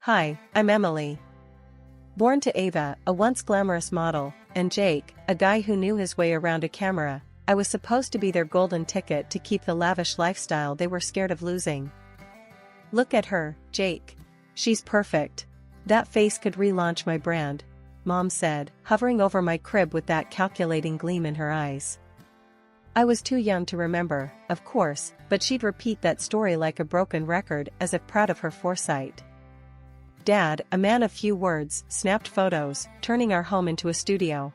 Hi, I'm Emily. Born to Ava, a once glamorous model, and Jake, a guy who knew his way around a camera, I was supposed to be their golden ticket to keep the lavish lifestyle they were scared of losing. Look at her, Jake. She's perfect. That face could relaunch my brand, Mom said, hovering over my crib with that calculating gleam in her eyes. I was too young to remember, of course, but she'd repeat that story like a broken record as if proud of her foresight. Dad, a man of few words, snapped photos, turning our home into a studio.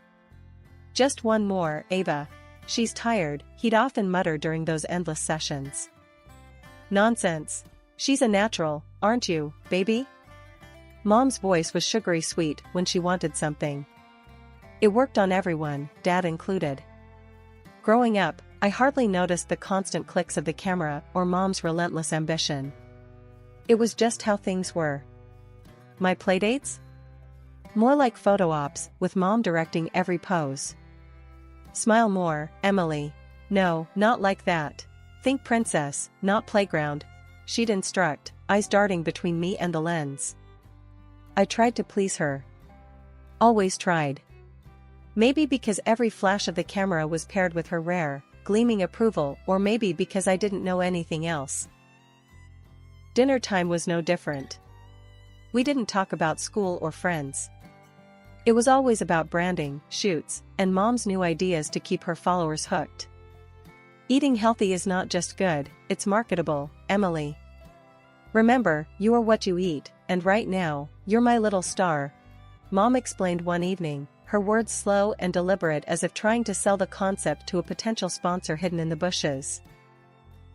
Just one more, Ava. She's tired, he'd often mutter during those endless sessions. Nonsense. She's a natural, aren't you, baby? Mom's voice was sugary sweet when she wanted something. It worked on everyone, Dad included. Growing up, I hardly noticed the constant clicks of the camera or Mom's relentless ambition. It was just how things were. My playdates? More like photo ops, with Mom directing every pose. Smile more, Emily. No, not like that. Think princess, not playground. She'd instruct, eyes darting between me and the lens. I tried to please her. Always tried. Maybe because every flash of the camera was paired with her rare, gleaming approval, or maybe because I didn't know anything else. Dinner time was no different. We didn't talk about school or friends. It was always about branding, shoots, and Mom's new ideas to keep her followers hooked. Eating healthy is not just good, it's marketable, Emily. Remember, you are what you eat, and right now, you're my little star, Mom explained one evening, her words slow and deliberate as if trying to sell the concept to a potential sponsor hidden in the bushes.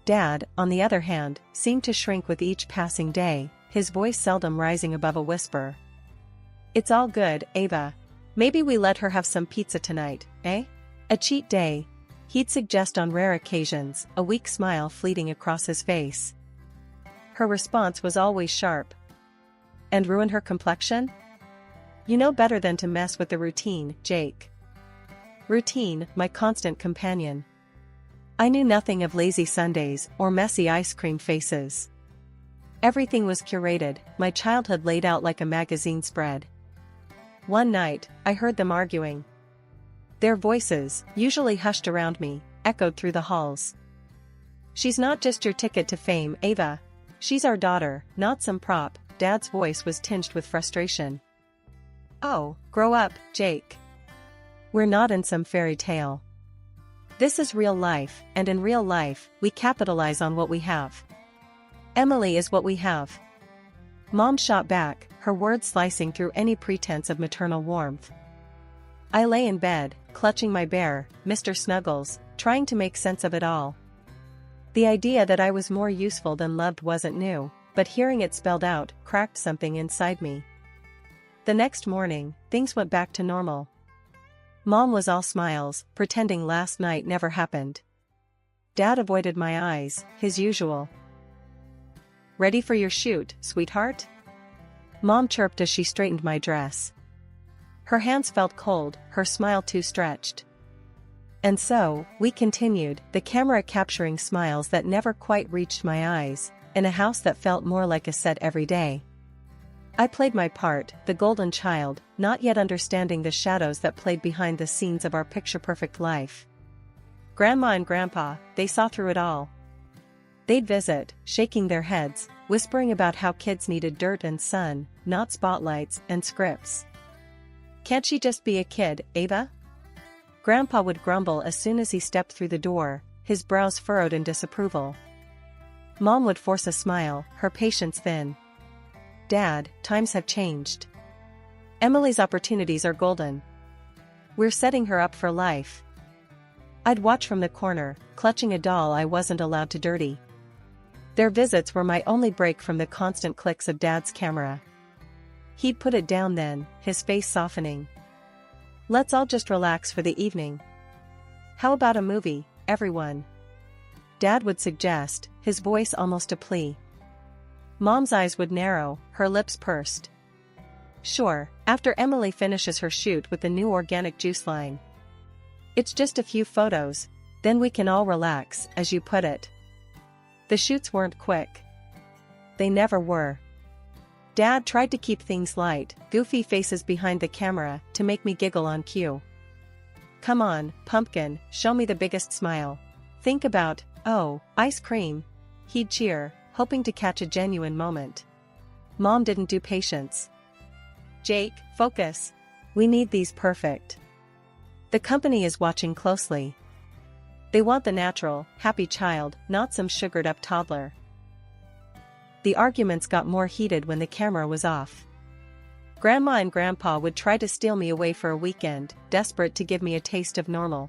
Dad, on the other hand, seemed to shrink with each passing day, his voice seldom rising above a whisper. It's all good, Ava. Maybe we let her have some pizza tonight, eh? A cheat day, he'd suggest on rare occasions, a weak smile fleeting across his face. Her response was always sharp. And ruin her complexion? You know better than to mess with the routine, Jake. Routine, my constant companion. I knew nothing of lazy Sundays or messy ice cream faces. Everything was curated, my childhood laid out like a magazine spread. One night, I heard them arguing. Their voices, usually hushed around me, echoed through the halls. She's not just your ticket to fame, Ava. She's our daughter, not some prop, Dad's voice was tinged with frustration. Oh, grow up, Jake. We're not in some fairy tale. This is real life, and in real life, we capitalize on what we have. Emily is what we have. Mom shot back, her words slicing through any pretense of maternal warmth. I lay in bed, clutching my bear, Mr. Snuggles, trying to make sense of it all. The idea that I was more useful than loved wasn't new, but hearing it spelled out cracked something inside me. The next morning, things went back to normal. Mom was all smiles, pretending last night never happened. Dad avoided my eyes, his usual. Ready for your shoot, sweetheart? Mom chirped as she straightened my dress. Her hands felt cold, her smile too stretched. And so, we continued, the camera capturing smiles that never quite reached my eyes, in a house that felt more like a set every day. I played my part, the golden child, not yet understanding the shadows that played behind the scenes of our picture-perfect life. Grandma and Grandpa, they saw through it all. They'd visit, shaking their heads, whispering about how kids needed dirt and sun, not spotlights and scripts. Can't she just be a kid, Ava? Grandpa would grumble as soon as he stepped through the door, his brows furrowed in disapproval. Mom would force a smile, her patience thin. Dad, times have changed. Emily's opportunities are golden. We're setting her up for life. I'd watch from the corner, clutching a doll I wasn't allowed to dirty. Their visits were my only break from the constant clicks of Dad's camera. He'd put it down then, his face softening. Let's all just relax for the evening. How about a movie, everyone? Dad would suggest, his voice almost a plea. Mom's eyes would narrow, her lips pursed. Sure, after Emily finishes her shoot with the new organic juice line. It's just a few photos, then we can all relax, as you put it. The shoots weren't quick. They never were. Dad tried to keep things light, goofy faces behind the camera, to make me giggle on cue. Come on, pumpkin, show me the biggest smile. Think about, oh, ice cream. He'd cheer, hoping to catch a genuine moment. Mom didn't do patience. Jake, focus. We need these perfect. The company is watching closely. They want the natural, happy child, not some sugared-up toddler. The arguments got more heated when the camera was off. Grandma and Grandpa would try to steal me away for a weekend, desperate to give me a taste of normal.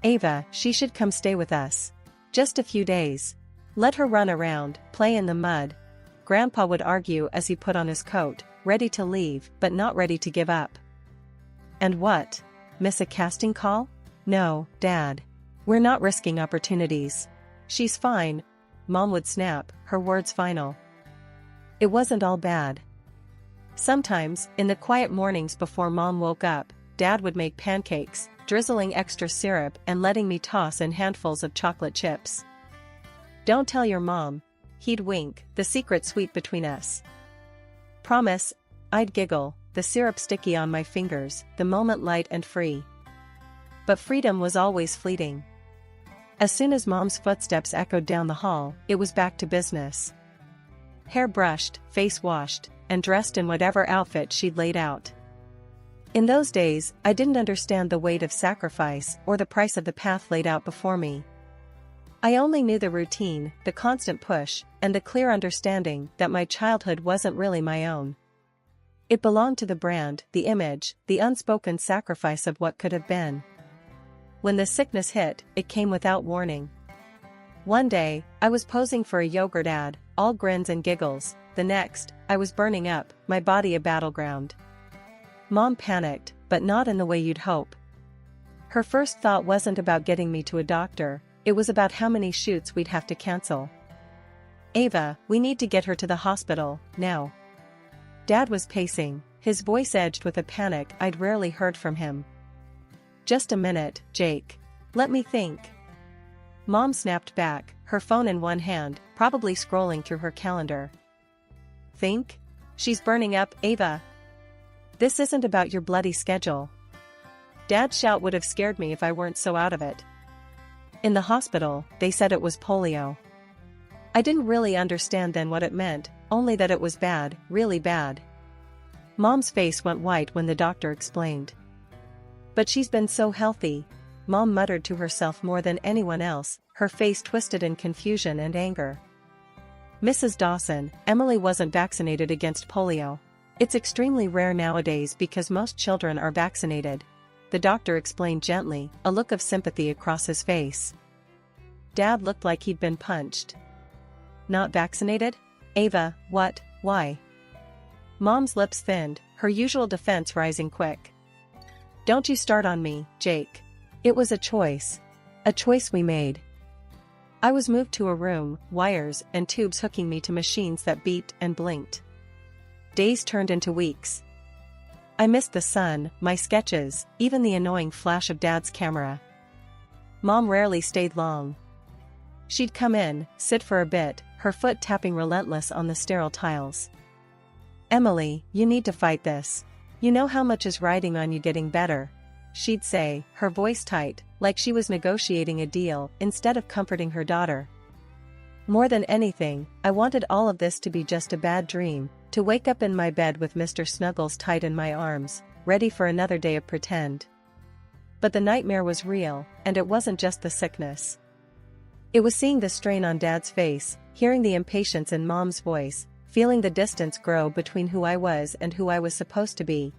Ava, she should come stay with us. Just a few days. Let her run around, play in the mud. Grandpa would argue as he put on his coat, ready to leave but not ready to give up. And what? Miss a casting call? No, Dad. We're not risking opportunities. She's fine. Mom would snap, her words final. It wasn't all bad. Sometimes, in the quiet mornings before Mom woke up, Dad would make pancakes, drizzling extra syrup and letting me toss in handfuls of chocolate chips. Don't tell your mom. He'd wink, the secret sweet between us. Promise. I'd giggle, the syrup sticky on my fingers, the moment light and free. But freedom was always fleeting. As soon as Mom's footsteps echoed down the hall, it was back to business. Hair brushed, face washed, and dressed in whatever outfit she'd laid out. In those days, I didn't understand the weight of sacrifice or the price of the path laid out before me. I only knew the routine, the constant push, and the clear understanding that my childhood wasn't really my own. It belonged to the brand, the image, the unspoken sacrifice of what could have been. When the sickness hit, it came without warning. One day, I was posing for a yogurt ad, all grins and giggles. The next, I was burning up, my body a battleground. Mom panicked, but not in the way you'd hope. Her first thought wasn't about getting me to a doctor, it was about how many shoots we'd have to cancel. Ava, we need to get her to the hospital, now. Dad was pacing, his voice edged with a panic I'd rarely heard from him. Just a minute, Jake. Let me think. Mom snapped back, her phone in one hand, probably scrolling through her calendar. Think? She's burning up, Ava. This isn't about your bloody schedule. Dad's shout would have scared me if I weren't so out of it. In the hospital, they said it was polio. I didn't really understand then what it meant, only that it was bad, really bad. Mom's face went white when the doctor explained. But she's been so healthy, Mom muttered to herself more than anyone else, her face twisted in confusion and anger. Mrs. Dawson, Emily wasn't vaccinated against polio. It's extremely rare nowadays because most children are vaccinated. The doctor explained gently, a look of sympathy across his face. Dad looked like he'd been punched. Not vaccinated? Ava, what, why? Mom's lips thinned, her usual defense rising quick. Don't you start on me, Jake. It was a choice we made. I was moved to a room, wires and tubes hooking me to machines that beeped and blinked. Days turned into weeks. I missed the sun, my sketches, even the annoying flash of Dad's camera. Mom rarely stayed long. She'd come in, sit for a bit, her foot tapping relentless on the sterile tiles. Emily, you need to fight this. You know how much is riding on you getting better, she'd say, her voice tight, like she was negotiating a deal instead of comforting her daughter. More than anything, I wanted all of this to be just a bad dream, to wake up in my bed with Mr. Snuggles tight in my arms, ready for another day of pretend. But the nightmare was real, and it wasn't just the sickness. It was seeing the strain on Dad's face, hearing the impatience in Mom's voice, feeling the distance grow between who I was and who I was supposed to be.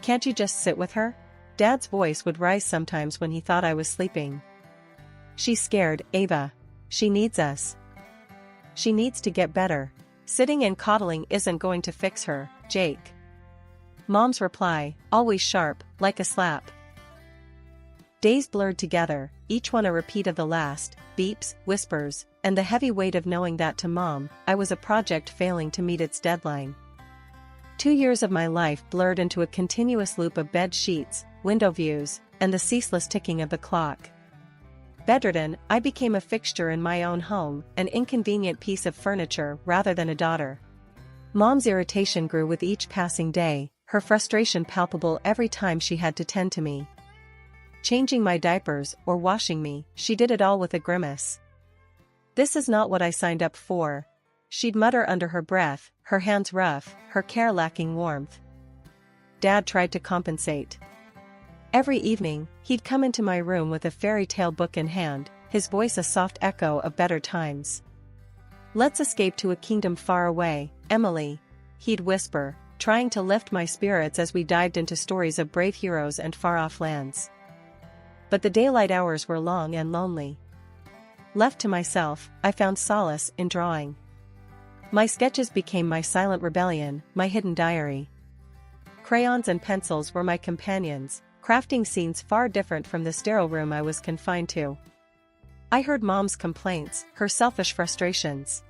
Can't you just sit with her? Dad's voice would rise sometimes when he thought I was sleeping. She's scared, Ava. She needs us. She needs to get better. Sitting and coddling isn't going to fix her, Jake. Mom's reply, always sharp, like a slap. Days blurred together, each one a repeat of the last, beeps, whispers, and the heavy weight of knowing that to Mom, I was a project failing to meet its deadline. 2 years of my life blurred into a continuous loop of bed sheets, window views, and the ceaseless ticking of the clock. Bedridden, I became a fixture in my own home, an inconvenient piece of furniture rather than a daughter. Mom's irritation grew with each passing day, her frustration palpable every time she had to tend to me. Changing my diapers or washing me, she did it all with a grimace. "This is not what I signed up for," she'd mutter under her breath, her hands rough, her care lacking warmth. Dad tried to compensate. Every evening, he'd come into my room with a fairy tale book in hand, his voice a soft echo of better times. "Let's escape to a kingdom far away, Emily," he'd whisper, trying to lift my spirits as we dived into stories of brave heroes and far-off lands. But the daylight hours were long and lonely. Left to myself, I found solace in drawing. My sketches became my silent rebellion, my hidden diary. Crayons and pencils were my companions, crafting scenes far different from the sterile room I was confined to. I heard Mom's complaints, her selfish frustrations.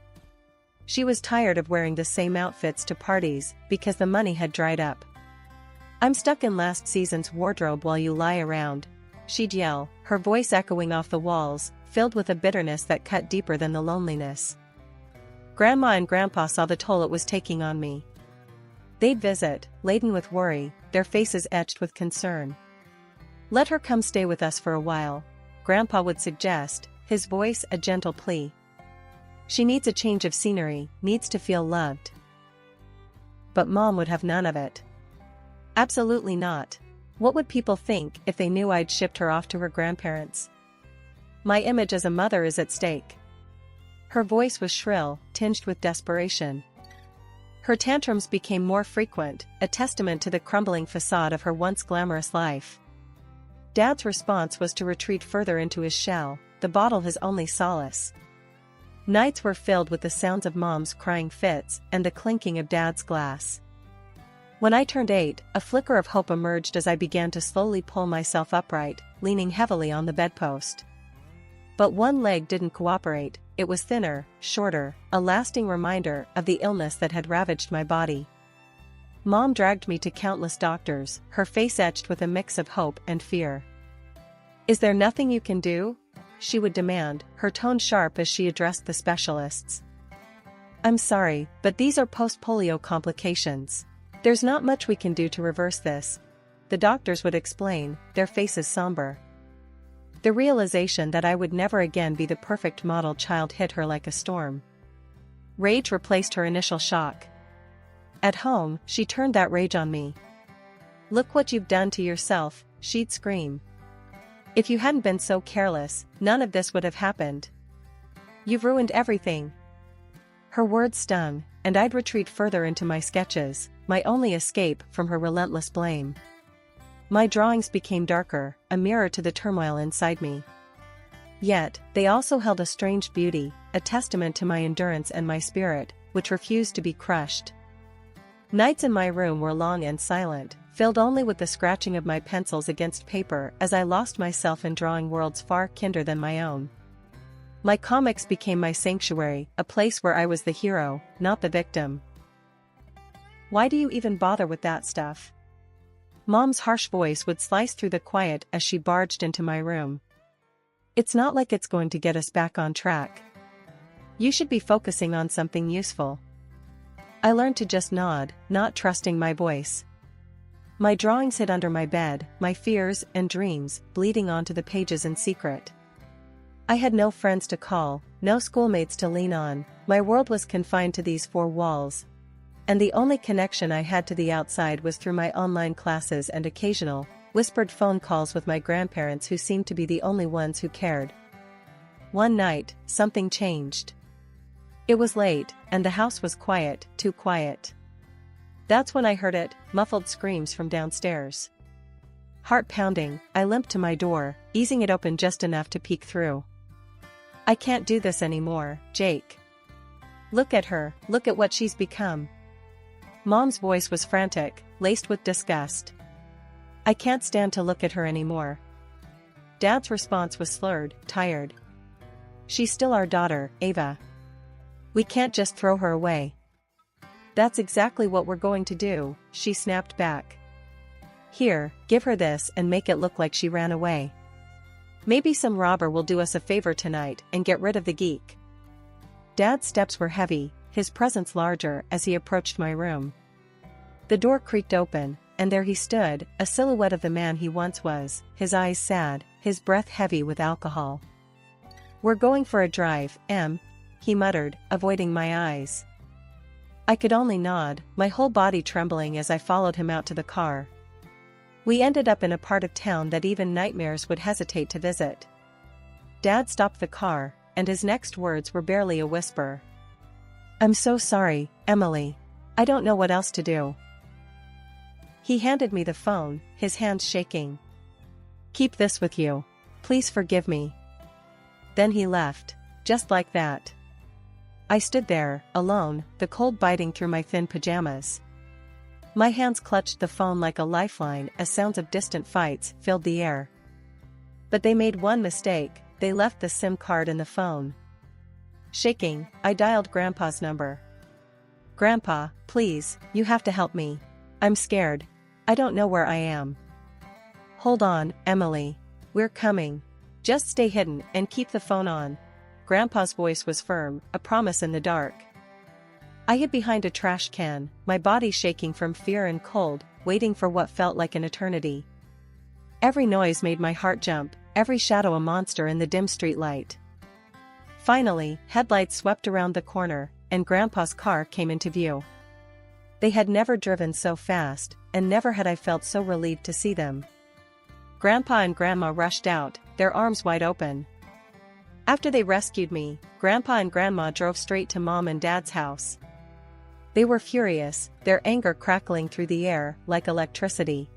She was tired of wearing the same outfits to parties because the money had dried up. "I'm stuck in last season's wardrobe while you lie around," she'd yell, her voice echoing off the walls, filled with a bitterness that cut deeper than the loneliness. Grandma and Grandpa saw the toll it was taking on me. They'd visit, laden with worry, their faces etched with concern. "Let her come stay with us for a while," Grandpa would suggest, his voice a gentle plea. "She needs a change of scenery, needs to feel loved." But Mom would have none of it. Absolutely not. What would people think if they knew I'd shipped her off to her grandparents? My image as a mother is at stake. Her voice was shrill, tinged with desperation. Her tantrums became more frequent, a testament to the crumbling facade of her once glamorous life. Dad's response was to retreat further into his shell, the bottle his only solace. Nights were filled with the sounds of Mom's crying fits and the clinking of Dad's glass. When I turned 8, a flicker of hope emerged as I began to slowly pull myself upright, leaning heavily on the bedpost. But one leg didn't cooperate, it was thinner, shorter, a lasting reminder of the illness that had ravaged my body. Mom dragged me to countless doctors, her face etched with a mix of hope and fear. "Is there nothing you can do?" she would demand, her tone sharp as she addressed the specialists. "I'm sorry, but these are post-polio complications. There's not much we can do to reverse this," the doctors would explain, their faces somber. The realization that I would never again be the perfect model child hit her like a storm. Rage replaced her initial shock. At home, she turned that rage on me. "Look what you've done to yourself," she'd scream. "If you hadn't been so careless, none of this would have happened. You've ruined everything." Her words stung, and I'd retreat further into my sketches, my only escape from her relentless blame. My drawings became darker, a mirror to the turmoil inside me. Yet, they also held a strange beauty, a testament to my endurance and my spirit, which refused to be crushed. Nights in my room were long and silent, filled only with the scratching of my pencils against paper as I lost myself in drawing worlds far kinder than my own. My comics became my sanctuary, a place where I was the hero, not the victim. "Why do you even bother with that stuff?" Mom's harsh voice would slice through the quiet as she barged into my room. "It's not like it's going to get us back on track. You should be focusing on something useful." I learned to just nod, not trusting my voice. My drawings hid under my bed, my fears and dreams bleeding onto the pages in secret. I had no friends to call, no schoolmates to lean on, my world was confined to these 4 walls. And the only connection I had to the outside was through my online classes and occasional, whispered phone calls with my grandparents who seemed to be the only ones who cared. One night, something changed. It was late, and the house was quiet, too quiet. That's when I heard it, muffled screams from downstairs. Heart pounding, I limped to my door, easing it open just enough to peek through. "I can't do this anymore, Jake. Look at her, look at what she's become." Mom's voice was frantic, laced with disgust. "I can't stand to look at her anymore." Dad's response was slurred, tired. "She's still our daughter, Ava. We can't just throw her away." "That's exactly what we're going to do," she snapped back. "Here, give her this and make it look like she ran away. Maybe some robber will do us a favor tonight and get rid of the geek." Dad's steps were heavy, his presence larger as he approached my room. The door creaked open, and there he stood, a silhouette of the man he once was, his eyes sad, his breath heavy with alcohol. "We're going for a drive, Em," he muttered, avoiding my eyes. I could only nod, my whole body trembling as I followed him out to the car. We ended up in a part of town that even nightmares would hesitate to visit. Dad stopped the car, and his next words were barely a whisper. "I'm so sorry, Emily. I don't know what else to do." He handed me the phone, his hands shaking. "Keep this with you. Please forgive me." Then he left, just like that. I stood there, alone, the cold biting through my thin pajamas. My hands clutched the phone like a lifeline as sounds of distant fights filled the air. But they made one mistake, they left the SIM card in the phone. Shaking, I dialed Grandpa's number. "Grandpa, please, you have to help me. I'm scared. I don't know where I am." "Hold on, Emily. We're coming. Just stay hidden and keep the phone on." Grandpa's voice was firm, a promise in the dark. I hid behind a trash can, my body shaking from fear and cold, waiting for what felt like an eternity. Every noise made my heart jump, every shadow a monster in the dim street light. Finally, headlights swept around the corner, and Grandpa's car came into view. They had never driven so fast, and never had I felt so relieved to see them. Grandpa and Grandma rushed out, their arms wide open. After they rescued me, Grandpa and Grandma drove straight to Mom and Dad's house. They were furious, their anger crackling through the air like electricity.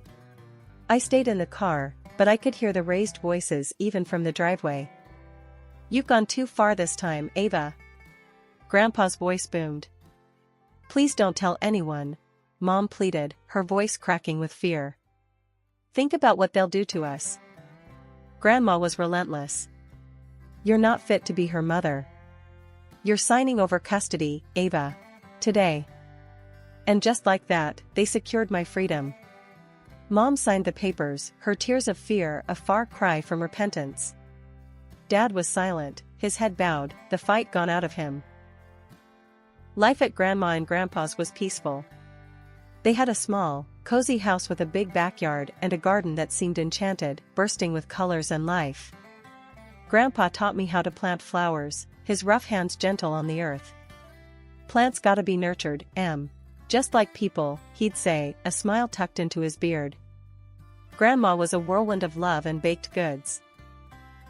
I stayed in the car, but I could hear the raised voices even from the driveway. "You've gone too far this time, Ava." Grandpa's voice boomed. "Please don't tell anyone," Mom pleaded, her voice cracking with fear. "Think about what they'll do to us." Grandma was relentless. "You're not fit to be her mother. You're signing over custody, Ava. Today." And just like that, they secured my freedom. Mom signed the papers, her tears of fear a far cry from repentance. Dad was silent, his head bowed, the fight gone out of him. Life at Grandma and Grandpa's was peaceful. They had a small, cozy house with a big backyard and a garden that seemed enchanted, bursting with colors and life. Grandpa taught me how to plant flowers, his rough hands gentle on the earth. "Plants gotta be nurtured, Em. Just like people," he'd say, a smile tucked into his beard. Grandma was a whirlwind of love and baked goods.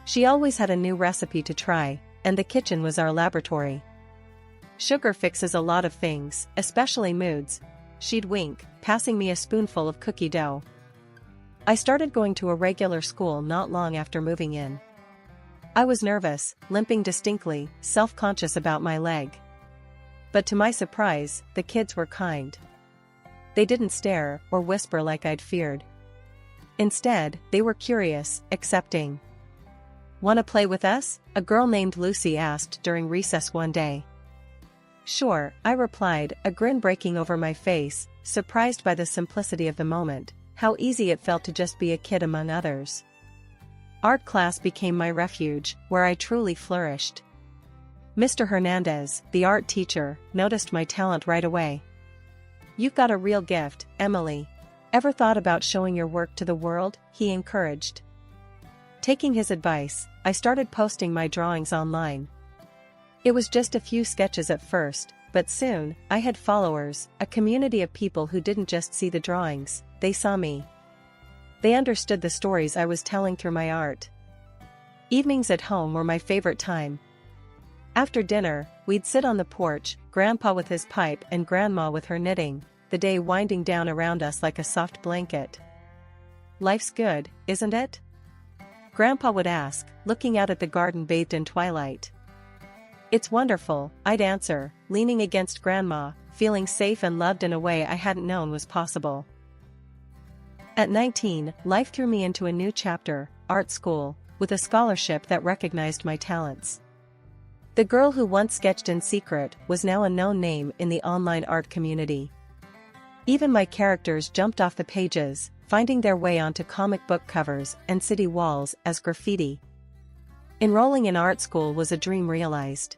She always had a new recipe to try, and the kitchen was our laboratory. "Sugar fixes a lot of things, especially moods," she'd wink, passing me a spoonful of cookie dough. I started going to a regular school not long after moving in. I was nervous, limping distinctly, self-conscious about my leg. But to my surprise, the kids were kind. They didn't stare or whisper like I'd feared. Instead, they were curious, accepting. "Wanna play with us?" a girl named Lucy asked during recess one day. "Sure," I replied, a grin breaking over my face, surprised by the simplicity of the moment, how easy it felt to just be a kid among others. Art class became my refuge, where I truly flourished. Mr. Hernandez, the art teacher, noticed my talent right away. "You've got a real gift, Emily. Ever thought about showing your work to the world?" he encouraged. Taking his advice, I started posting my drawings online. It was just a few sketches at first, but soon, I had followers, a community of people who didn't just see the drawings, they saw me. They understood the stories I was telling through my art. Evenings at home were my favorite time. After dinner, we'd sit on the porch, Grandpa with his pipe and Grandma with her knitting, the day winding down around us like a soft blanket. "Life's good, isn't it?" Grandpa would ask, looking out at the garden bathed in twilight. "It's wonderful," I'd answer, leaning against Grandma, feeling safe and loved in a way I hadn't known was possible. At 19, life threw me into a new chapter, art school, with a scholarship that recognized my talents. The girl who once sketched in secret was now a known name in the online art community. Even my characters jumped off the pages, finding their way onto comic book covers and city walls as graffiti. Enrolling in art school was a dream realized.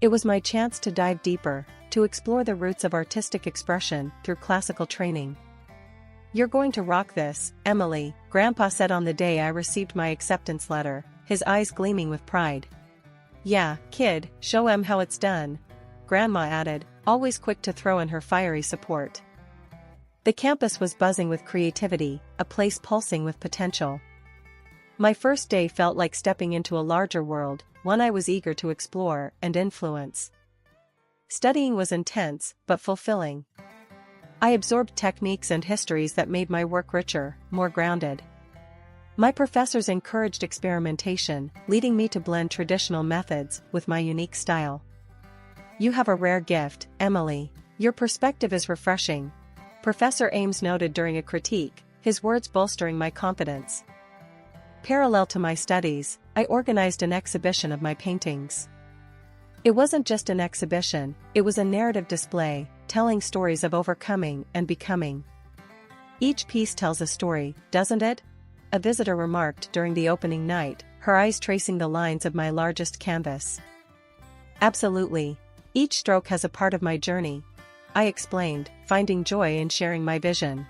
It was my chance to dive deeper, to explore the roots of artistic expression through classical training. "You're going to rock this, Emily," Grandpa said on the day I received my acceptance letter, his eyes gleaming with pride. "Yeah, kid, show 'em how it's done," Grandma added, always quick to throw in her fiery support. The campus was buzzing with creativity, a place pulsing with potential. My first day felt like stepping into a larger world, one I was eager to explore and influence. Studying was intense, but fulfilling. I absorbed techniques and histories that made my work richer, more grounded. My professors encouraged experimentation, leading me to blend traditional methods with my unique style. "You have a rare gift, Emily. Your perspective is refreshing," Professor Ames noted during a critique, his words bolstering my confidence. Parallel to my studies, I organized an exhibition of my paintings. It wasn't just an exhibition, it was a narrative display, telling stories of overcoming and becoming. "Each piece tells a story, doesn't it?" a visitor remarked during the opening night, her eyes tracing the lines of my largest canvas. "Absolutely. Each stroke has a part of my journey," I explained, finding joy in sharing my vision.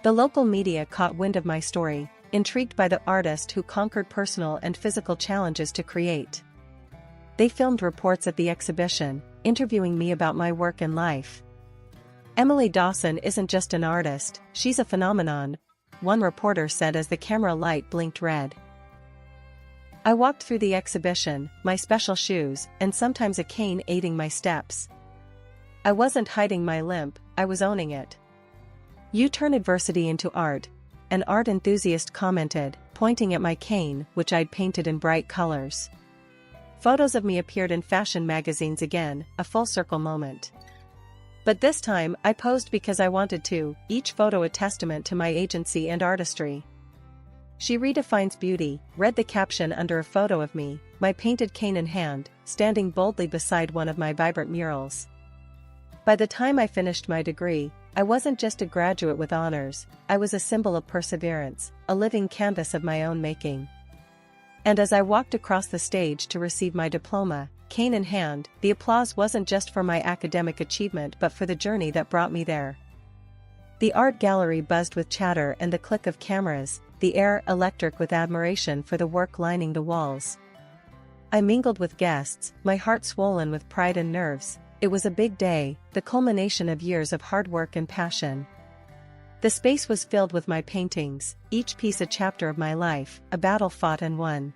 The local media caught wind of my story, intrigued by the artist who conquered personal and physical challenges to create. They filmed reports at the exhibition, interviewing me about my work and life. "Emily Dawson isn't just an artist, she's a phenomenon," one reporter said as the camera light blinked red. I walked through the exhibition, my special shoes, and sometimes a cane aiding my steps. I wasn't hiding my limp, I was owning it. "You turn adversity into art," an art enthusiast commented, pointing at my cane, which I'd painted in bright colors. Photos of me appeared in fashion magazines again, a full-circle moment. But this time, I posed because I wanted to, each photo a testament to my agency and artistry. "She redefines beauty," read the caption under a photo of me, my painted cane in hand, standing boldly beside one of my vibrant murals. By the time I finished my degree, I wasn't just a graduate with honors, I was a symbol of perseverance, a living canvas of my own making. And as I walked across the stage to receive my diploma, cane in hand, the applause wasn't just for my academic achievement but for the journey that brought me there. The art gallery buzzed with chatter and the click of cameras, the air electric with admiration for the work lining the walls. I mingled with guests, my heart swollen with pride and nerves. It was a big day, the culmination of years of hard work and passion. The space was filled with my paintings, each piece a chapter of my life, a battle fought and won.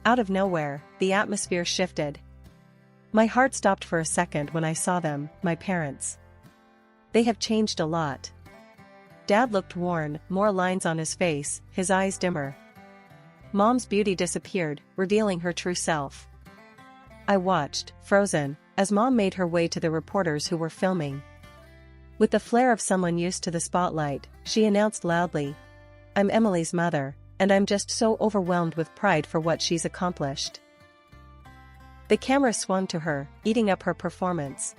Out of nowhere, the atmosphere shifted. My heart stopped for a second when I saw them, my parents. They have changed a lot. Dad looked worn, more lines on his face, his eyes dimmer. Mom's beauty disappeared, revealing her true self. I watched, frozen, as Mom made her way to the reporters who were filming. With the flair of someone used to the spotlight, she announced loudly, "I'm Emily's mother, and I'm just so overwhelmed with pride for what she's accomplished." The camera swung to her, eating up her performance.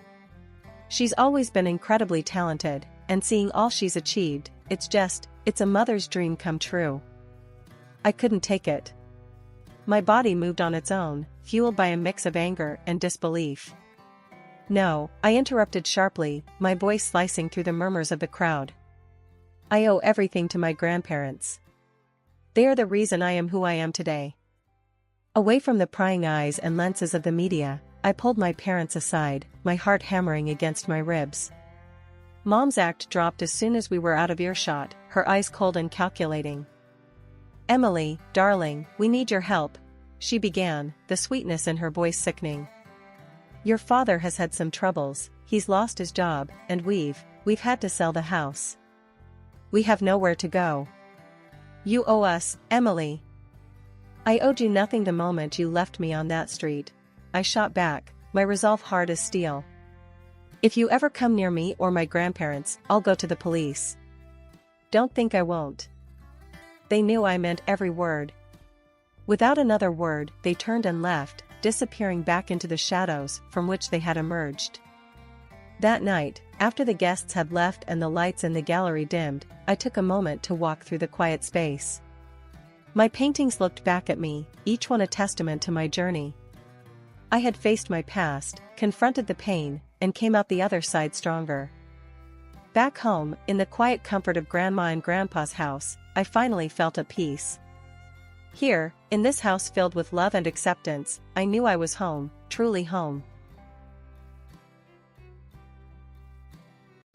She's always been incredibly talented, and seeing all she's achieved, it's a mother's dream come true. I couldn't take it. My body moved on its own, fueled by a mix of anger and disbelief. "No," I interrupted sharply, my voice slicing through the murmurs of the crowd. "I owe everything to my grandparents. They are the reason I am who I am today." Away from the prying eyes and lenses of the media, I pulled my parents aside, my heart hammering against my ribs. Mom's act dropped as soon as we were out of earshot, her eyes cold and calculating. "Emily, darling, we need your help," she began, the sweetness in her voice sickening. "Your father has had some troubles, he's lost his job, and we've had to sell the house. We have nowhere to go. You owe us, Emily." "I owed you nothing the moment you left me on that street," I shot back, my resolve hard as steel. "If you ever come near me or my grandparents, I'll go to the police." "Don't think I won't." They knew I meant every word. Without another word, they turned and left, disappearing back into the shadows from which they had emerged. That night, after the guests had left and the lights in the gallery dimmed, I took a moment to walk through the quiet space. My paintings looked back at me, each one a testament to my journey. I had faced my past, confronted the pain, and came out the other side stronger. Back home, in the quiet comfort of Grandma and Grandpa's house, I finally felt at peace. Here, in this house filled with love and acceptance, I knew I was home, truly home.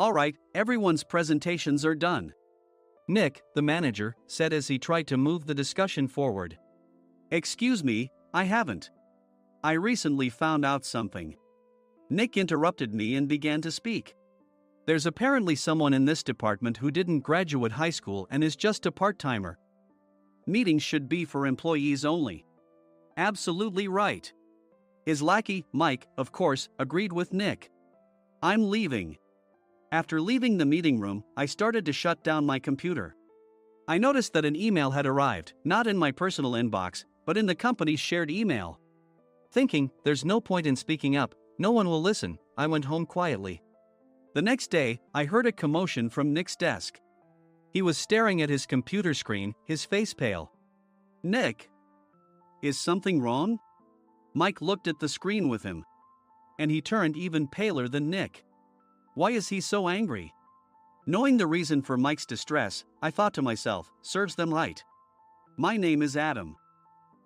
All right, everyone's presentations are done. Nick, the manager, said as he tried to move the discussion forward. Excuse me, I haven't. I recently found out something. Nick interrupted me and began to speak. There's apparently someone in this department who didn't graduate high school and is just a part-timer. Meetings should be for employees only. Absolutely right. His lackey, Mike, of course, agreed with Nick. I'm leaving. After leaving the meeting room, I started to shut down my computer. I noticed that an email had arrived, not in my personal inbox, but in the company's shared email. Thinking, there's no point in speaking up, no one will listen, I went home quietly. The next day, I heard a commotion from Nick's desk. He was staring at his computer screen, his face pale. Nick! Is something wrong? Mike looked at the screen with him. And he turned even paler than Nick. Why is he so angry? Knowing the reason for Mike's distress, I thought to myself, serves them right. My name is Adam.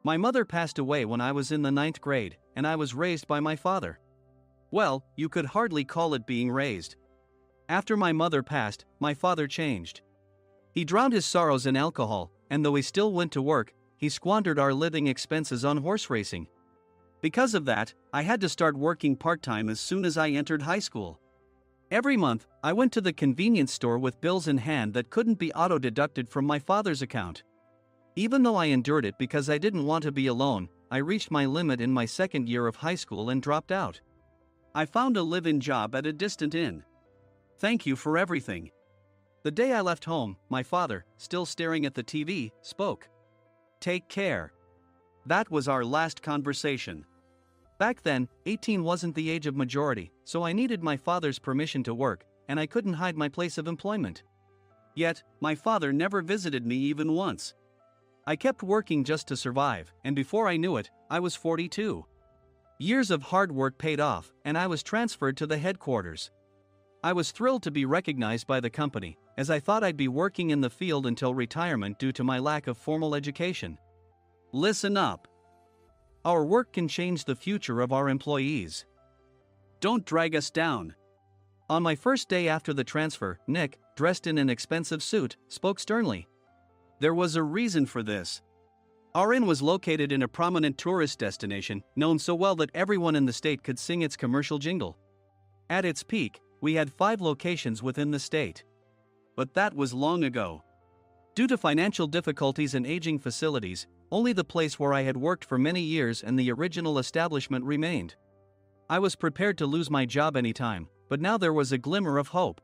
My mother passed away when I was in the 9th grade, and I was raised by my father. Well, you could hardly call it being raised. After my mother passed, my father changed. He drowned his sorrows in alcohol, and though he still went to work, he squandered our living expenses on horse racing. Because of that, I had to start working part-time as soon as I entered high school. Every month, I went to the convenience store with bills in hand that couldn't be auto-deducted from my father's account. Even though I endured it because I didn't want to be alone, I reached my limit in my 2nd year of high school and dropped out. I found a live-in job at a distant inn. Thank you for everything. The day I left home, my father, still staring at the TV, spoke. Take care. That was our last conversation. Back then, 18 wasn't the age of majority, so I needed my father's permission to work, and I couldn't hide my place of employment. Yet, my father never visited me even once. I kept working just to survive, and before I knew it, I was 42. Years of hard work paid off, and I was transferred to the headquarters. I was thrilled to be recognized by the company, as I thought I'd be working in the field until retirement due to my lack of formal education. Listen up. Our work can change the future of our employees. Don't drag us down. On my first day after the transfer, Nick, dressed in an expensive suit, spoke sternly. There was a reason for this. Our inn was located in a prominent tourist destination, known so well that everyone in the state could sing its commercial jingle. At its peak, we had 5 locations within the state. But that was long ago. Due to financial difficulties and aging facilities, only the place where I had worked for many years and the original establishment remained. I was prepared to lose my job anytime, but now there was a glimmer of hope.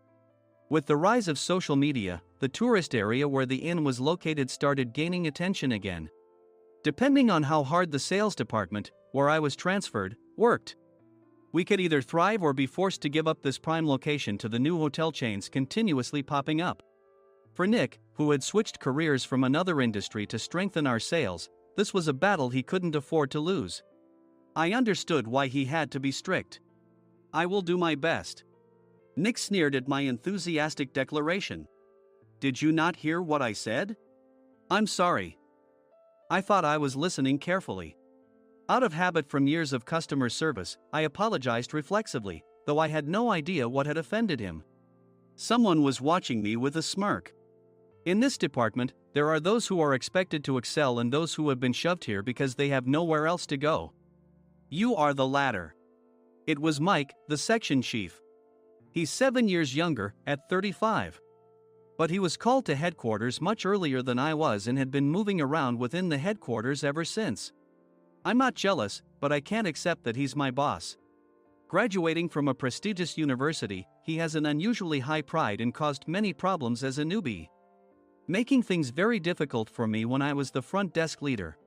With the rise of social media, the tourist area where the inn was located started gaining attention again. Depending on how hard the sales department, where I was transferred, worked, we could either thrive or be forced to give up this prime location to the new hotel chains continuously popping up. For Nick, who had switched careers from another industry to strengthen our sales, this was a battle he couldn't afford to lose. I understood why he had to be strict. I will do my best. Nick sneered at my enthusiastic declaration. Did you not hear what I said? I'm sorry. I thought I was listening carefully. Out of habit from years of customer service, I apologized reflexively, though I had no idea what had offended him. Someone was watching me with a smirk. In this department, there are those who are expected to excel and those who have been shoved here because they have nowhere else to go. You are the latter. It was Mike, the section chief. He's 7 years younger, at 35. But he was called to headquarters much earlier than I was and had been moving around within the headquarters ever since. I'm not jealous, but I can't accept that he's my boss. Graduating from a prestigious university, he has an unusually high pride and caused many problems as a newbie, making things very difficult for me when I was the front desk leader.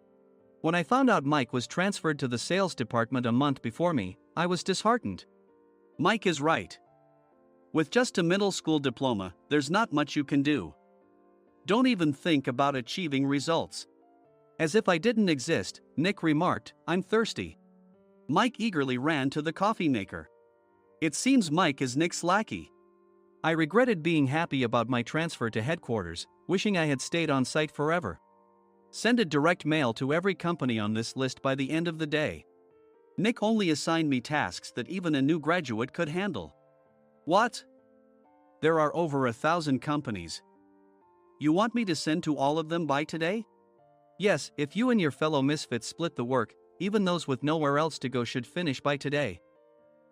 When I found out Mike was transferred to the sales department a month before me, I was disheartened. Mike is right. With just a middle school diploma, there's not much you can do. Don't even think about achieving results. As if I didn't exist, Nick remarked, I'm thirsty. Mike eagerly ran to the coffee maker. It seems Mike is Nick's lackey. I regretted being happy about my transfer to headquarters, wishing I had stayed on site forever. Send a direct mail to every company on this list by the end of the day. Nick only assigned me tasks that even a new graduate could handle. What? There are over 1,000 companies. You want me to send to all of them by today? Yes, if you and your fellow misfits split the work, even those with nowhere else to go should finish by today.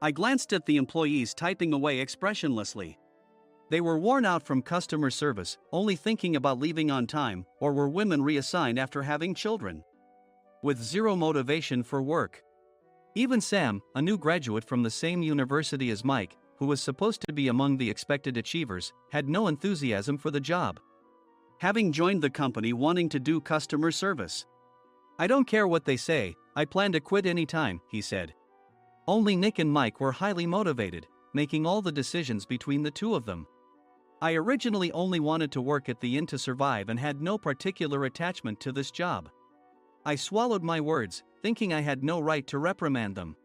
I glanced at the employees typing away expressionlessly. They were worn out from customer service, only thinking about leaving on time, or were women reassigned after having children. With zero motivation for work. Even Sam, a new graduate from the same university as Mike, who was supposed to be among the expected achievers, had no enthusiasm for the job. Having joined the company wanting to do customer service. I don't care what they say, I plan to quit anytime, he said. Only Nick and Mike were highly motivated, making all the decisions between the two of them. I originally only wanted to work at the inn to survive and had no particular attachment to this job. I swallowed my words, thinking I had no right to reprimand them.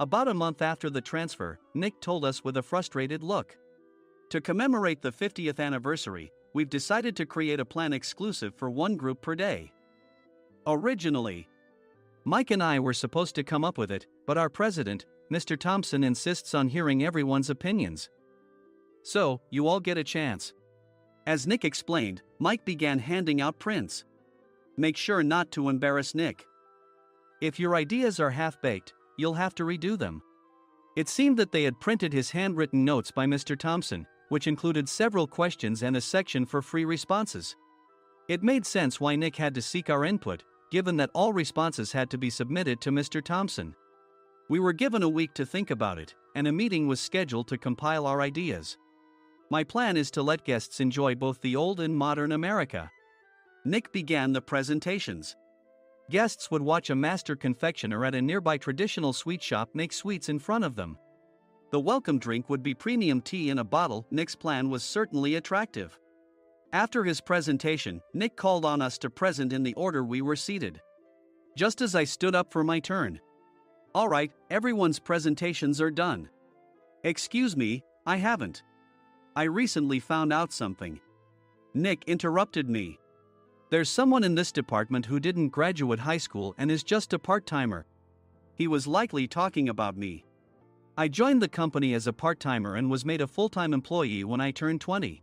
About a month after the transfer, Nick told us with a frustrated look. To commemorate the 50th anniversary, we've decided to create a plan exclusive for one group per day. Originally, Mike and I were supposed to come up with it, but our president, Mr. Thompson, insists on hearing everyone's opinions. So, you all get a chance. As Nick explained, Mike began handing out prints. Make sure not to embarrass Nick. If your ideas are half-baked, you'll have to redo them. It seemed that they had printed his handwritten notes by Mr. Thompson, which included several questions and a section for free responses. It made sense why Nick had to seek our input, given that all responses had to be submitted to Mr. Thompson. We were given a week to think about it, and a meeting was scheduled to compile our ideas. My plan is to let guests enjoy both the old and modern America. Nick began the presentations. Guests would watch a master confectioner at a nearby traditional sweet shop make sweets in front of them. The welcome drink would be premium tea in a bottle. Nick's plan was certainly attractive. After his presentation, Nick called on us to present in the order we were seated. Just as I stood up for my turn. All right, everyone's presentations are done. Excuse me, I haven't. I recently found out something. Nick interrupted me. There's someone in this department who didn't graduate high school and is just a part-timer. He was likely talking about me. I joined the company as a part-timer and was made a full-time employee when I turned 20.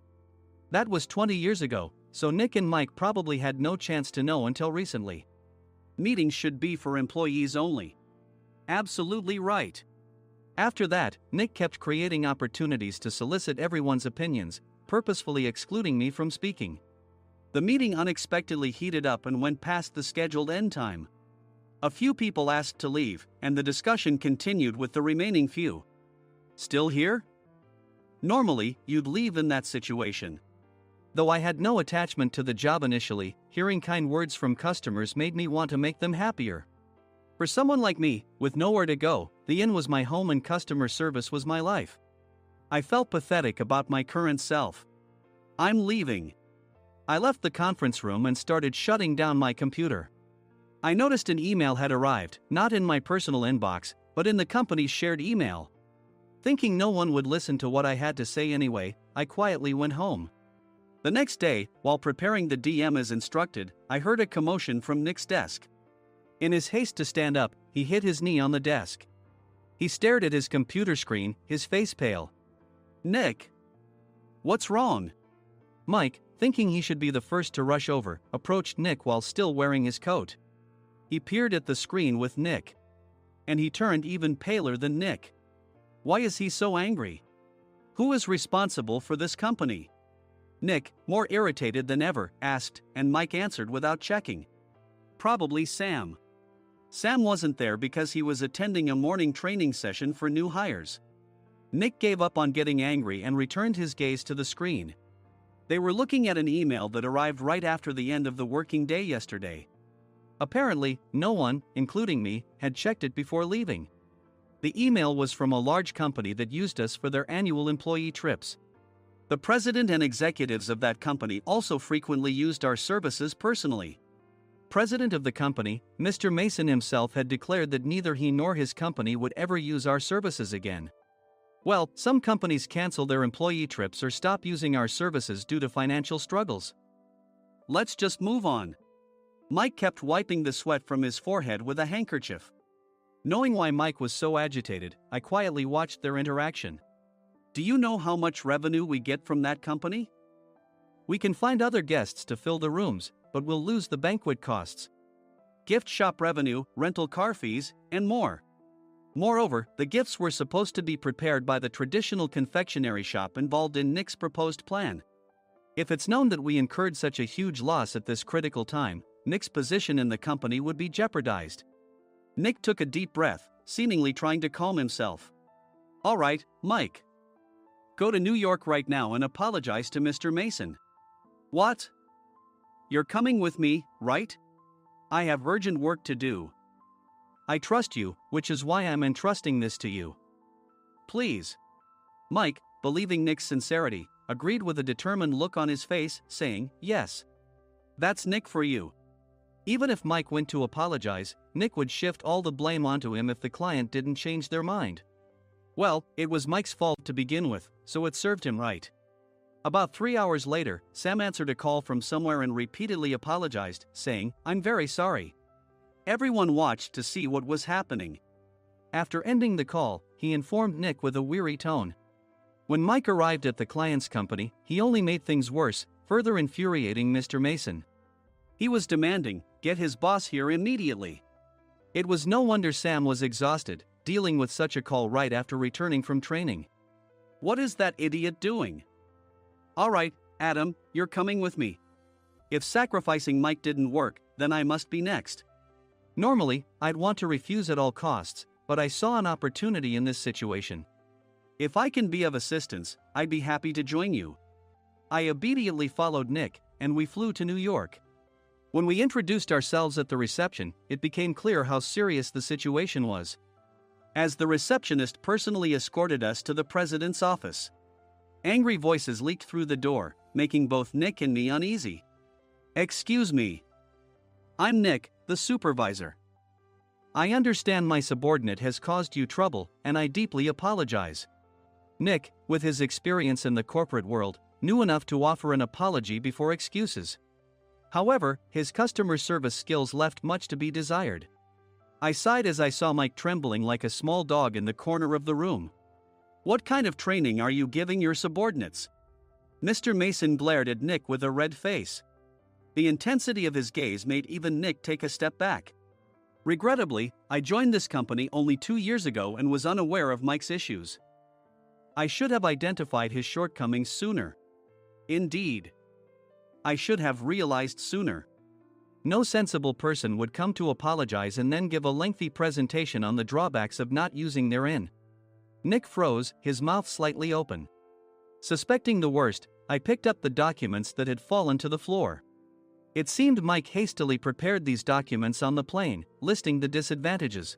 That was 20 years ago, so Nick and Mike probably had no chance to know until recently. Meetings should be for employees only. Absolutely right. After that, Nick kept creating opportunities to solicit everyone's opinions, purposefully excluding me from speaking. The meeting unexpectedly heated up and went past the scheduled end time. A few people asked to leave, and the discussion continued with the remaining few. Still here? Normally, you'd leave in that situation. Though I had no attachment to the job initially, hearing kind words from customers made me want to make them happier. For someone like me, with nowhere to go, the inn was my home and customer service was my life. I felt pathetic about my current self. I'm leaving. I left the conference room and started shutting down my computer. I noticed an email had arrived, not in my personal inbox, but in the company's shared email. Thinking no one would listen to what I had to say anyway, I quietly went home. The next day, while preparing the DM as instructed, I heard a commotion from Nick's desk. In his haste to stand up, he hit his knee on the desk. He stared at his computer screen, his face pale. Nick! What's wrong? Mike, thinking he should be the first to rush over, approached Nick while still wearing his coat. He peered at the screen with Nick. And he turned even paler than Nick. Why is he so angry? Who is responsible for this company? Nick, more irritated than ever, asked, and Mike answered without checking. Probably Sam. Sam wasn't there because he was attending a morning training session for new hires. Nick gave up on getting angry and returned his gaze to the screen. They were looking at an email that arrived right after the end of the working day yesterday. Apparently, no one, including me, had checked it before leaving. The email was from a large company that used us for their annual employee trips. The president and executives of that company also frequently used our services personally. president of the company, Mr. Mason himself had declared that neither he nor his company would ever use our services again. Well, some companies cancel their employee trips or stop using our services due to financial struggles. Let's just move on. Mike kept wiping the sweat from his forehead with a handkerchief. Knowing why Mike was so agitated, I quietly watched their interaction. Do you know how much revenue we get from that company? We can find other guests to fill the rooms, but we'll lose the banquet costs, gift shop revenue, rental car fees, and more. Moreover, the gifts were supposed to be prepared by the traditional confectionery shop involved in Nick's proposed plan. If it's known that we incurred such a huge loss at this critical time, Nick's position in the company would be jeopardized. Nick took a deep breath, seemingly trying to calm himself. All right, Mike. Go to New York right now and apologize to Mr. Mason. What? You're coming with me, right? I have urgent work to do. I trust you, which is why I'm entrusting this to you. Please. Mike, believing Nick's sincerity, agreed with a determined look on his face, saying, yes. That's Nick for you. Even if Mike went to apologize, Nick would shift all the blame onto him if the client didn't change their mind. Well, it was Mike's fault to begin with, so it served him right. About 3 hours later, Sam answered a call from somewhere and repeatedly apologized, saying, I'm very sorry. Everyone watched to see what was happening. After ending the call, he informed Nick with a weary tone. When Mike arrived at the client's company, he only made things worse, further infuriating Mr. Mason. He was demanding, get his boss here immediately. It was no wonder Sam was exhausted, dealing with such a call right after returning from training. What is that idiot doing? All right, Adam, you're coming with me. If sacrificing Mike didn't work, then I must be next. Normally, I'd want to refuse at all costs, but I saw an opportunity in this situation. If I can be of assistance, I'd be happy to join you. I immediately followed Nick, and we flew to New York. When we introduced ourselves at the reception, it became clear how serious the situation was, as the receptionist personally escorted us to the president's office. Angry voices leaked through the door, making both Nick and me uneasy. Excuse me. I'm Nick, the supervisor. I understand my subordinate has caused you trouble, and I deeply apologize. Nick, with his experience in the corporate world, knew enough to offer an apology before excuses. However, his customer service skills left much to be desired. I sighed as I saw Mike trembling like a small dog in the corner of the room. What kind of training are you giving your subordinates? Mr. Mason glared at Nick with a red face. The intensity of his gaze made even Nick take a step back. Regrettably, I joined this company only 2 years ago and was unaware of Mike's issues. I should have identified his shortcomings sooner. Indeed. I should have realized sooner. No sensible person would come to apologize and then give a lengthy presentation on the drawbacks of not using their inn. Nick froze, his mouth slightly open. Suspecting the worst, I picked up the documents that had fallen to the floor. It seemed Mike hastily prepared these documents on the plane, listing the disadvantages.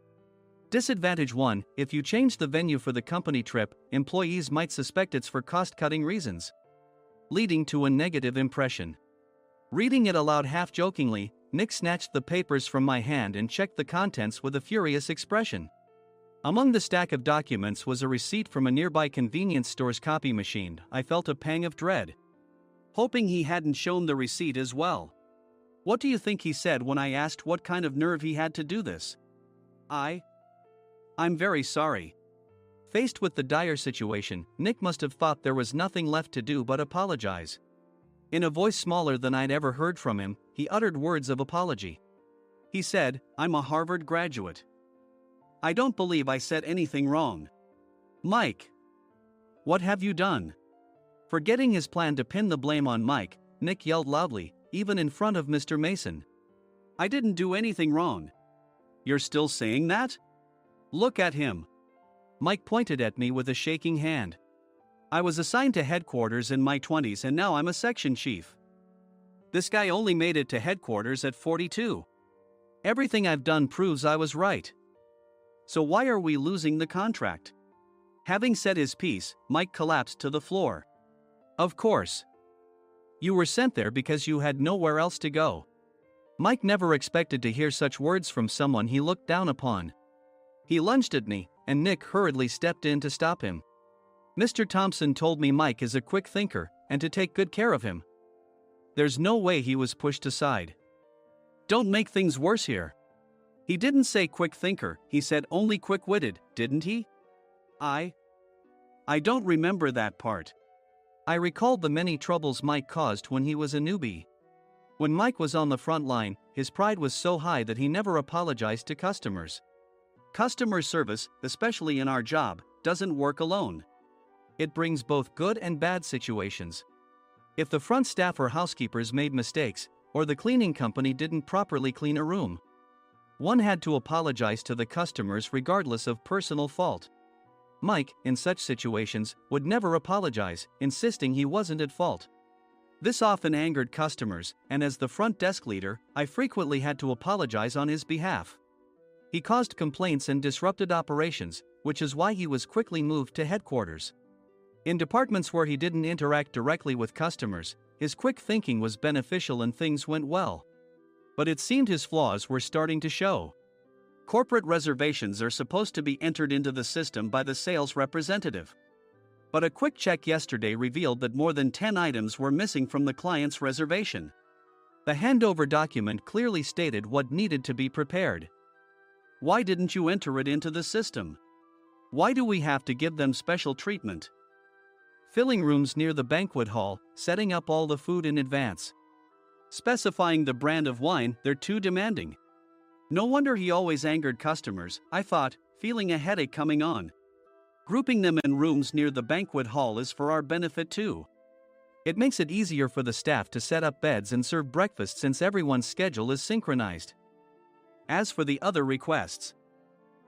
Disadvantage 1: if you change the venue for the company trip, employees might suspect it's for cost-cutting reasons, leading to a negative impression. Reading it aloud half-jokingly, Nick snatched the papers from my hand and checked the contents with a furious expression. Among the stack of documents was a receipt from a nearby convenience store's copy machine. I felt a pang of dread, hoping he hadn't shown the receipt as well. What do you think he said when I asked what kind of nerve he had to do this? I'm very sorry. Faced with the dire situation, Nick must have thought there was nothing left to do but apologize. In a voice smaller than I'd ever heard from him, he uttered words of apology. He said, I'm a Harvard graduate. I don't believe I said anything wrong. Mike, what have you done? Forgetting his plan to pin the blame on Mike, Nick yelled loudly, even in front of Mr. Mason. I didn't do anything wrong. You're still saying that? Look at him. Mike pointed at me with a shaking hand. I was assigned to headquarters in my 20s and now I'm a section chief. This guy only made it to headquarters at 42. Everything I've done proves I was right. So why are we losing the contract? Having said his piece, Mike collapsed to the floor. Of course. You were sent there because you had nowhere else to go. Mike never expected to hear such words from someone he looked down upon. He lunged at me, and Nick hurriedly stepped in to stop him. Mr. Thompson told me Mike is a quick thinker, and to take good care of him. There's no way he was pushed aside. Don't make things worse here. He didn't say quick thinker, he said only quick-witted, didn't he? I don't remember that part. I recalled the many troubles Mike caused when he was a newbie. When Mike was on the front line, his pride was so high that he never apologized to customers. Customer service, especially in our job, doesn't work alone. It brings both good and bad situations. If the front staff or housekeepers made mistakes, or the cleaning company didn't properly clean a room, one had to apologize to the customers regardless of personal fault. Mike, in such situations, would never apologize, insisting he wasn't at fault. This often angered customers, and as the front desk leader, I frequently had to apologize on his behalf. He caused complaints and disrupted operations, which is why he was quickly moved to headquarters. In departments where he didn't interact directly with customers, his quick thinking was beneficial and things went well. But it seemed his flaws were starting to show. Corporate reservations are supposed to be entered into the system by the sales representative. But a quick check yesterday revealed that more than 10 items were missing from the client's reservation. The handover document clearly stated what needed to be prepared. Why didn't you enter it into the system? Why do we have to give them special treatment? Filling rooms near the banquet hall, setting up all the food in advance. Specifying the brand of wine, they're too demanding. No wonder he always angered customers, I thought, feeling a headache coming on. Grouping them in rooms near the banquet hall is for our benefit too. It makes it easier for the staff to set up beds and serve breakfast since everyone's schedule is synchronized. As for the other requests,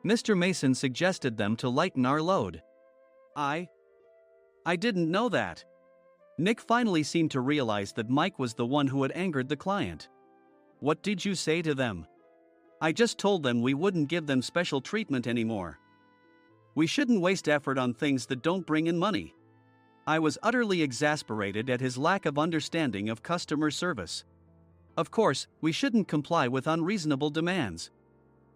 Mr. Mason suggested them to lighten our load. I didn't know that. Nick finally seemed to realize that Mike was the one who had angered the client. What did you say to them? I just told them we wouldn't give them special treatment anymore. We shouldn't waste effort on things that don't bring in money. I was utterly exasperated at his lack of understanding of customer service. Of course, we shouldn't comply with unreasonable demands.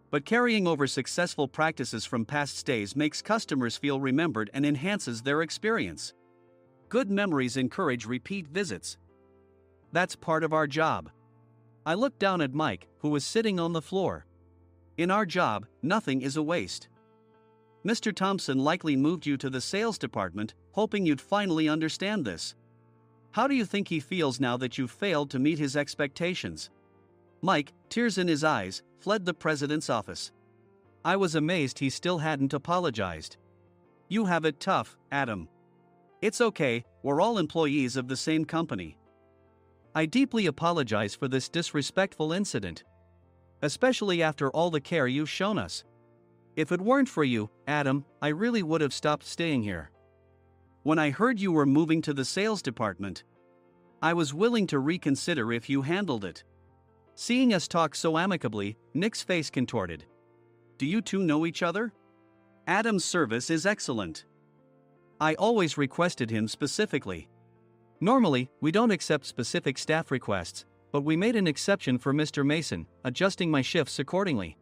But carrying over successful practices from past stays makes customers feel remembered and enhances their experience. Good memories encourage repeat visits. That's part of our job. I looked down at Mike, who was sitting on the floor. In our job, nothing is a waste. Mr. Thompson likely moved you to the sales department, hoping you'd finally understand this. How do you think he feels now that you've failed to meet his expectations? Mike, tears in his eyes, fled the president's office. I was amazed he still hadn't apologized. You have it tough, Adam. It's okay, we're all employees of the same company. I deeply apologize for this disrespectful incident. Especially after all the care you've shown us. If it weren't for you, Adam, I really would have stopped staying here. When I heard you were moving to the sales department, I was willing to reconsider if you handled it. Seeing us talk so amicably, Nick's face contorted. Do you two know each other? Adam's service is excellent. I always requested him specifically. Normally, we don't accept specific staff requests, but we made an exception for Mr. Mason, adjusting my shifts accordingly.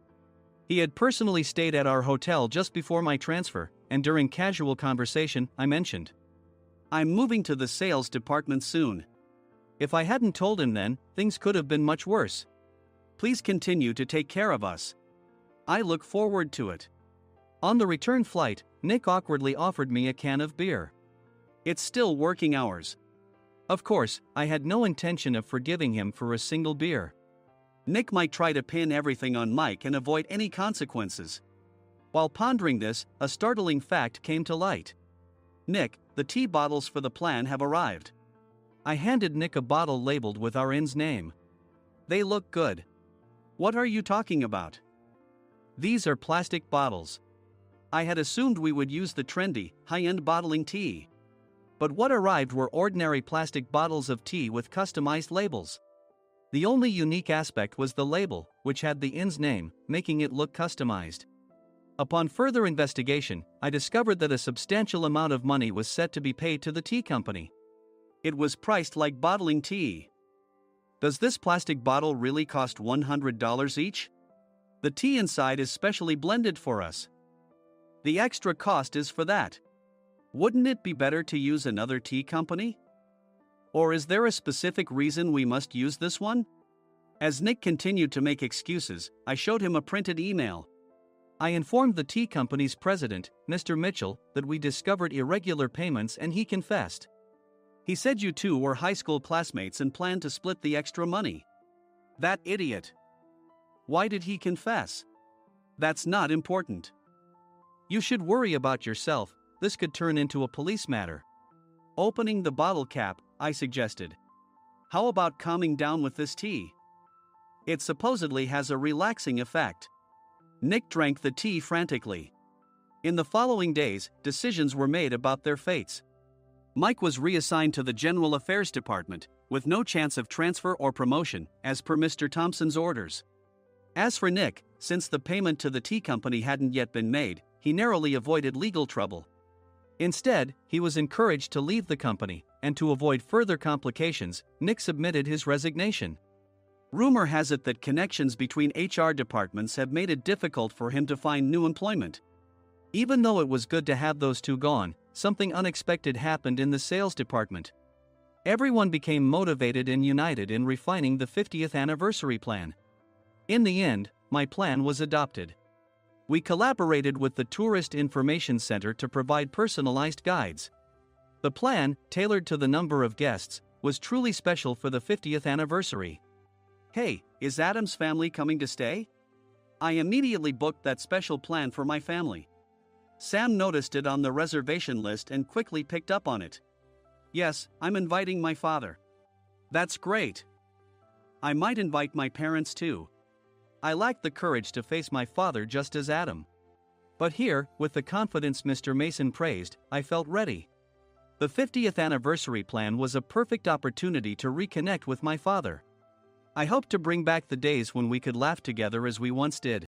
He had personally stayed at our hotel just before my transfer, and during casual conversation, I mentioned, I'm moving to the sales department soon. If I hadn't told him then, things could have been much worse. Please continue to take care of us. I look forward to it. On the return flight, Nick awkwardly offered me a can of beer. It's still working hours. Of course, I had no intention of forgiving him for a single beer. Nick might try to pin everything on Mike and avoid any consequences. While pondering this, a startling fact came to light. Nick, the tea bottles for the plan have arrived. I handed Nick a bottle labeled with our inn's name. They look good. What are you talking about? These are plastic bottles. I had assumed we would use the trendy, high-end bottling tea. But what arrived were ordinary plastic bottles of tea with customized labels. The only unique aspect was the label, which had the inn's name, making it look customized. Upon further investigation, I discovered that a substantial amount of money was set to be paid to the tea company. It was priced like bottling tea. Does this plastic bottle really cost $100 each? The tea inside is specially blended for us. The extra cost is for that. Wouldn't it be better to use another tea company? Or is there a specific reason we must use this one? As Nick continued to make excuses, I showed him a printed email. I informed the tea company's president, Mr. Mitchell, that we discovered irregular payments and he confessed. He said you two were high school classmates and planned to split the extra money. That idiot. Why did he confess? That's not important. You should worry about yourself, this could turn into a police matter. Opening the bottle cap, I suggested. How about calming down with this tea? It supposedly has a relaxing effect. Nick drank the tea frantically. In the following days, decisions were made about their fates. Mike was reassigned to the General Affairs Department, with no chance of transfer or promotion, as per Mr. Thompson's orders. As for Nick, since the payment to the tea company hadn't yet been made, he narrowly avoided legal trouble. Instead, he was encouraged to leave the company, and to avoid further complications, Nick submitted his resignation. Rumor has it that connections between HR departments have made it difficult for him to find new employment. Even though it was good to have those two gone, something unexpected happened in the sales department. Everyone became motivated and united in refining the 50th anniversary plan. In the end, my plan was adopted. We collaborated with the Tourist Information Center to provide personalized guides. The plan, tailored to the number of guests, was truly special for the 50th anniversary. Hey, is Adam's family coming to stay? I immediately booked that special plan for my family. Sam noticed it on the reservation list and quickly picked up on it. Yes, I'm inviting my father. That's great. I might invite my parents too. I lacked the courage to face my father just as Adam. But here, with the confidence Mr. Mason praised, I felt ready. The 50th anniversary plan was a perfect opportunity to reconnect with my father. I hoped to bring back the days when we could laugh together as we once did.